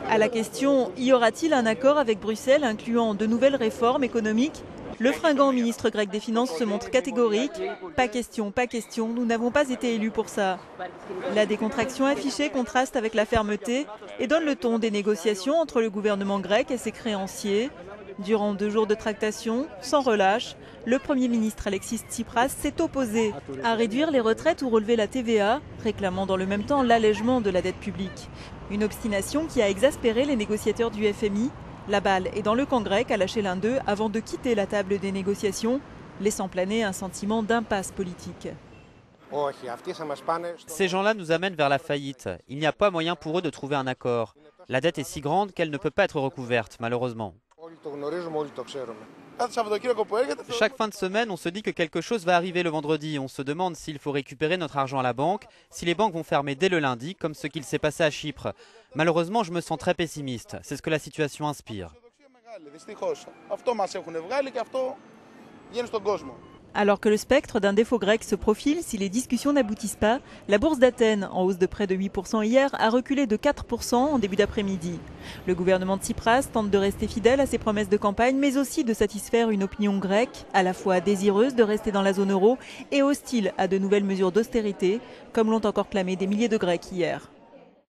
À la question « Y aura-t-il un accord avec Bruxelles incluant de nouvelles réformes économiques ?» le fringant ministre grec des Finances se montre catégorique. Pas question, nous n'avons pas été élus pour ça. La décontraction affichée contraste avec la fermeté et donne le ton des négociations entre le gouvernement grec et ses créanciers. Durant 2 jours de tractation, sans relâche, le Premier ministre Alexis Tsipras s'est opposé à réduire les retraites ou relever la TVA, réclamant dans le même temps l'allègement de la dette publique. Une obstination qui a exaspéré les négociateurs du FMI. La balle est dans le camp grec, à lâcher l'un d'eux avant de quitter la table des négociations, laissant planer un sentiment d'impasse politique. Ces gens-là nous amènent vers la faillite. Il n'y a pas moyen pour eux de trouver un accord. La dette est si grande qu'elle ne peut pas être recouverte, malheureusement. Chaque fin de semaine, on se dit que quelque chose va arriver le vendredi. On se demande s'il faut récupérer notre argent à la banque, si les banques vont fermer dès le lundi, comme ce qu'il s'est passé à Chypre. Malheureusement, je me sens très pessimiste. C'est ce que la situation inspire. Alors que le spectre d'un défaut grec se profile si les discussions n'aboutissent pas, la bourse d'Athènes, en hausse de près de 8% hier, a reculé de 4% en début d'après-midi. Le gouvernement de Tsipras tente de rester fidèle à ses promesses de campagne, mais aussi de satisfaire une opinion grecque, à la fois désireuse de rester dans la zone euro et hostile à de nouvelles mesures d'austérité, comme l'ont encore clamé des milliers de Grecs hier.